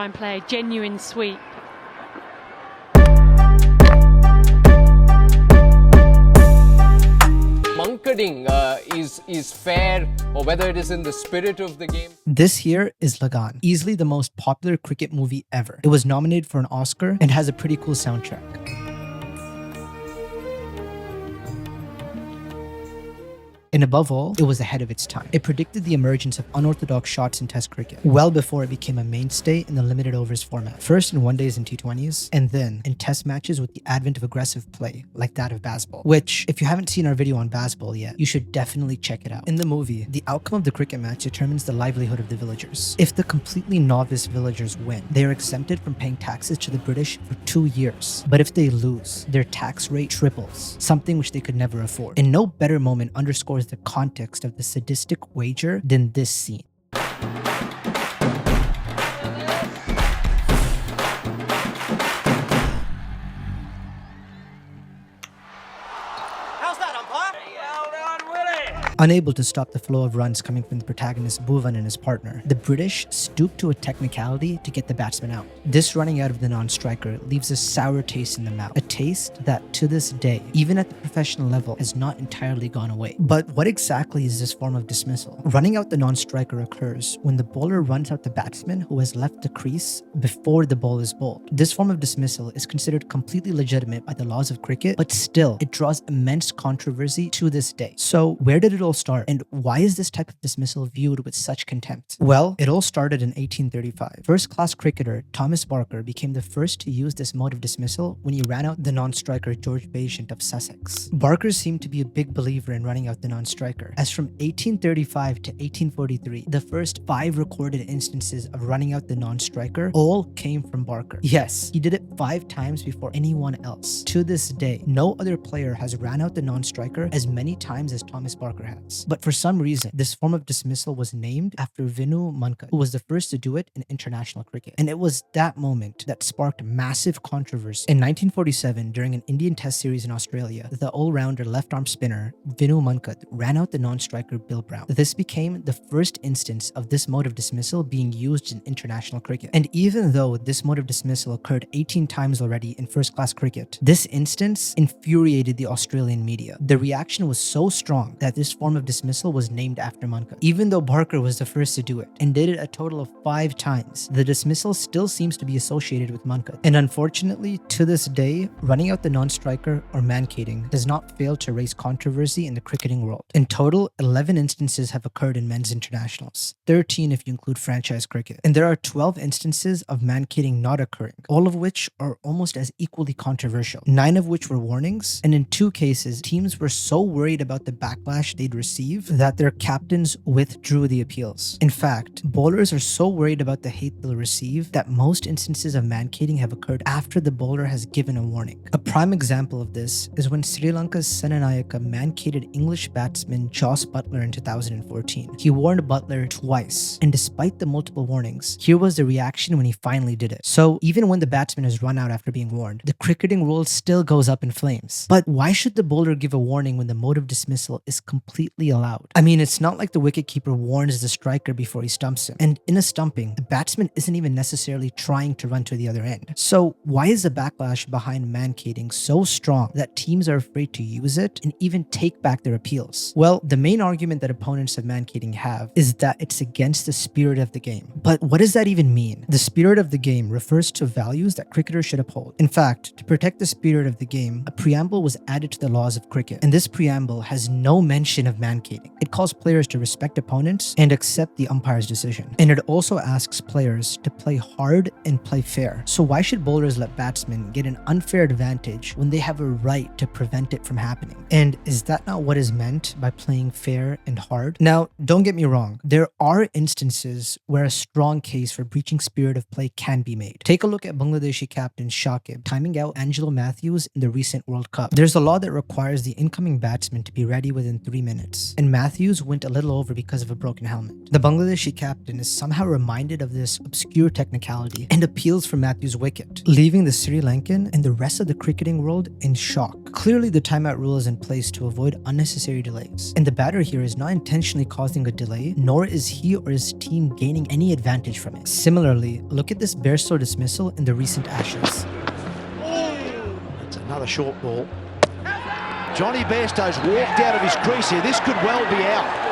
And play a genuine sweep. Mankading is fair, or whether it is in the spirit of the game. This here is Lagan, easily the most popular cricket movie ever. It was nominated for an Oscar and has a pretty cool soundtrack. And above all, it was ahead of its time. It predicted the emergence of unorthodox shots in Test cricket, well before it became a mainstay in the limited overs format. First in one-days and T20s, and then in Test matches with the advent of aggressive play, like that of baseball. Which, if you haven't seen our video on baseball yet, you should definitely check it out. In the movie, the outcome of the cricket match determines the livelihood of the villagers. If the completely novice villagers win, they are exempted from paying taxes to the British for 2 years. But if they lose, their tax rate triples, something which they could never afford. And no better moment underscores the context of the sadistic wager than this scene. Unable to stop the flow of runs coming from the protagonist Bhuvan and his partner, the British stooped to a technicality to get the batsman out. This running out of the non-striker leaves a sour taste in the mouth, a taste that to this day, even at the professional level, has not entirely gone away. But what exactly is this form of dismissal? Running out the non-striker occurs when the bowler runs out the batsman who has left the crease before the ball is bowled. This form of dismissal is considered completely legitimate by the laws of cricket, but still, it draws immense controversy to this day. So where did it all start, and why is this type of dismissal viewed with such contempt? Well, it all started in 1835. First-class cricketer Thomas Barker became the first to use this mode of dismissal when he ran out the non-striker George Besant of Sussex. Barker seemed to be a big believer in running out the non-striker, as from 1835 to 1843, the first 5 recorded instances of running out the non-striker all came from Barker. Yes, he did it 5 times before anyone else. To this day, no other player has ran out the non-striker as many times as Thomas Barker has. But for some reason, this form of dismissal was named after Vinu Mankad, who was the first to do it in international cricket. And it was that moment that sparked massive controversy. In 1947, during an Indian Test series in Australia, the all-rounder left-arm spinner Vinu Mankad ran out the non-striker Bill Brown. This became the first instance of this mode of dismissal being used in international cricket. And even though this mode of dismissal occurred 18 times already in first-class cricket, this instance infuriated the Australian media. The reaction was so strong that this form of dismissal was named after Mankad. Even though Barker was the first to do it and did it a total of 5 times, the dismissal still seems to be associated with Mankad. And unfortunately, to this day, running out the non-striker or mankading does not fail to raise controversy in the cricketing world. In total, 11 instances have occurred in men's internationals, 13 if you include franchise cricket. And there are 12 instances of mankading not occurring, all of which are almost as equally controversial, 9 of which were warnings, and in 2 cases, teams were so worried about the backlash they'd receive that their captains withdrew the appeals. In fact, bowlers are so worried about the hate they'll receive that most instances of mankading have occurred after the bowler has given a warning. A prime example of this is when Sri Lanka's Senanayaka mankaded English batsman Jos Buttler in 2014. He warned Buttler twice, and despite the multiple warnings, here was the reaction when he finally did it. So even when the batsman has run out after being warned, the cricketing world still goes up in flames. But why should the bowler give a warning when the mode of dismissal is completely allowed? I mean, it's not like the wicketkeeper warns the striker before he stumps him. And in a stumping, the batsman isn't even necessarily trying to run to the other end. So why is the backlash behind mankading so strong that teams are afraid to use it and even take back their appeals? Well, the main argument that opponents of mankading have is that it's against the spirit of the game. But what does that even mean? The spirit of the game refers to values that cricketers should uphold. In fact, to protect the spirit of the game, a preamble was added to the laws of cricket. And this preamble has no mention of mankading. It calls players to respect opponents and accept the umpire's decision. And it also asks players to play hard and play fair. So why should bowlers let batsmen get an unfair advantage when they have a right to prevent it from happening? And is that not what is meant by playing fair and hard? Now, don't get me wrong. There are instances where a strong case for breaching spirit of play can be made. Take a look at Bangladeshi captain Shakib timing out Angelo Matthews in the recent World Cup. There's a law that requires the incoming batsman to be ready within 3 minutes. minutes, and Matthews went a little over because of a broken helmet. The Bangladeshi captain is somehow reminded of this obscure technicality and appeals for Matthews' wicket, leaving the Sri Lankan and the rest of the cricketing world in shock. Clearly, the timeout rule is in place to avoid unnecessary delays, and the batter here is not intentionally causing a delay, nor is he or his team gaining any advantage from it. Similarly, look at this Bairstow dismissal in the recent Ashes. It's another short ball. Johnny Bairstow's walked out of his crease here. This could well be out.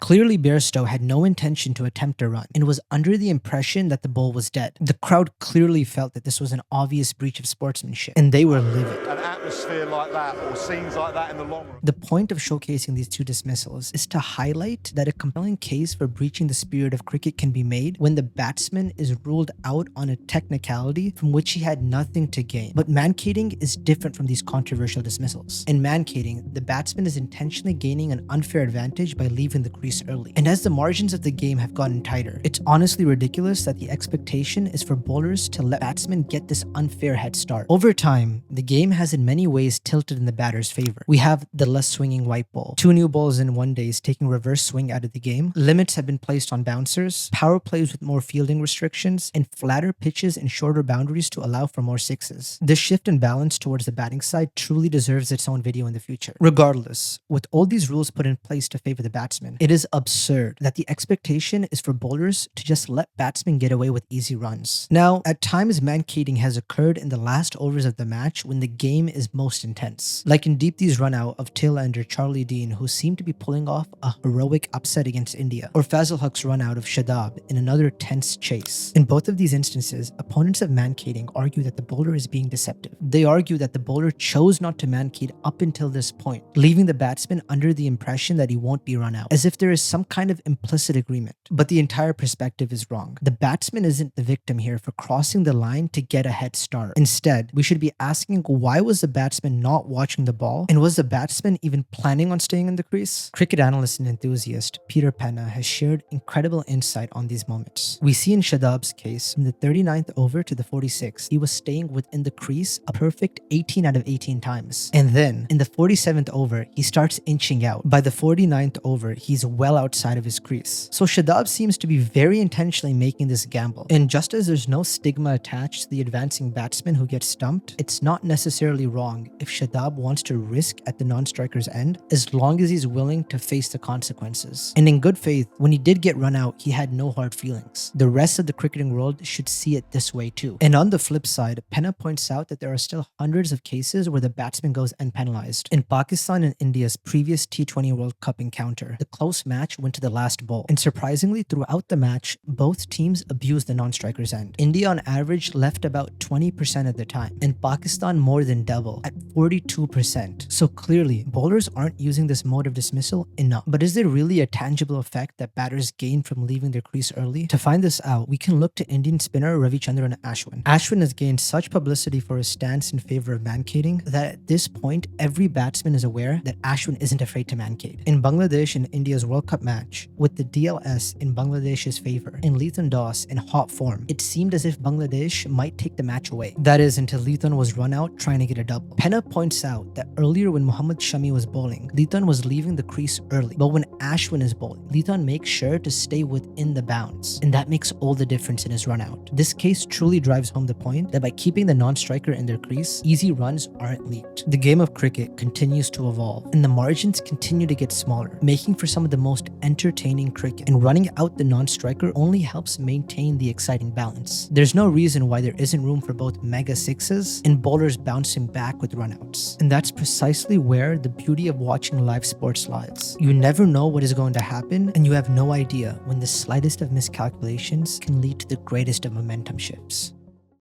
Clearly, Bairstow had no intention to attempt a run and was under the impression that the ball was dead. The crowd clearly felt that this was an obvious breach of sportsmanship, and they were livid. An atmosphere like that or scenes like that in the long run. The point of showcasing these two dismissals is to highlight that a compelling case for breaching the spirit of cricket can be made when the batsman is ruled out on a technicality from which he had nothing to gain. But Mankading is different from these controversial dismissals. In Mankading, the batsman is intentionally gaining an unfair advantage by leaving the crease early. And as the margins of the game have gotten tighter, it's honestly ridiculous that the expectation is for bowlers to let batsmen get this unfair head start. Over time, the game has in many ways tilted in the batter's favor. We have the less swinging white ball, 2 new balls in 1 day taking reverse swing out of the game, limits have been placed on bouncers, power plays with more fielding restrictions, and flatter pitches and shorter boundaries to allow for more sixes. This shift in balance towards the batting side truly deserves its own video in the future. Regardless, with all these rules put in place to favor the batsman, it is absurd that the expectation is for bowlers to just let batsmen get away with easy runs. Now, at times Mankading has occurred in the last overs of the match when the game is most intense, like in Deepti's run out of tail-ender Charlie Dean, who seemed to be pulling off a heroic upset against India, or Fazil Huq's run out of Shadab in another tense chase. In both of these instances, opponents of Mankading argue that the bowler is being deceptive. They argue that the bowler chose not to mankade up until this point, leaving the batsman under the impression that he won't be run out, as if there is some kind of implicit agreement. But the entire perspective is wrong. The batsman isn't the victim here for crossing the line to get a head start. Instead, we should be asking, why was the batsman not watching the ball, and was the batsman even planning on staying in the crease? Cricket analyst and enthusiast Peter Penna has shared incredible insight on these moments. We see in Shadab's case, from the 39th over to the 46th, he was staying within the crease a perfect 18 out of 18 times. And then, in the 47th over, he starts inching out. By the 49th over, he's well outside of his crease. So Shadab seems to be very intentionally making this gamble. And just as there's no stigma attached to the advancing batsman who gets stumped, it's not necessarily wrong if Shadab wants to risk at the non-striker's end, as long as he's willing to face the consequences. And in good faith, when he did get run out, he had no hard feelings. The rest of the cricketing world should see it this way too. And on the flip side, Penna points out that there are still hundreds of cases where the batsman goes unpenalized. In Pakistan and India's previous T20 World Cup encounter, the close match went to the last ball. And surprisingly, throughout the match, both teams abused the non-striker's end. India on average left about 20% of the time, and Pakistan more than double at 42%. So clearly, bowlers aren't using this mode of dismissal enough. But is there really a tangible effect that batters gain from leaving their crease early? To find this out, we can look to Indian spinner Ravichandran Ashwin. Ashwin has gained such publicity for his stance in favor of mankading that at this point, every batsman is aware that Ashwin isn't afraid to mankade. In Bangladesh and India's World Cup match, with the DLS in Bangladesh's favor and Lithan Das in hot form, it seemed as if Bangladesh might take the match away. That is, until Lithan was run out trying to get a double. Penna points out that earlier when Mohammad Shami was bowling, Lithan was leaving the crease early, but when Ashwin is bowling, Lithan makes sure to stay within the bounds, and that makes all the difference in his run out. This case truly drives home the point that by keeping the non-striker in their crease, easy runs aren't leaked. The game of cricket continues to evolve, and the margins continue to get smaller, making for some of the most entertaining cricket, and running out the non-striker only helps maintain the exciting balance. There's no reason why there isn't room for both mega sixes and bowlers bouncing back with runouts. And that's precisely where the beauty of watching live sports lies. You never know what is going to happen, and you have no idea when the slightest of miscalculations can lead to the greatest of momentum shifts.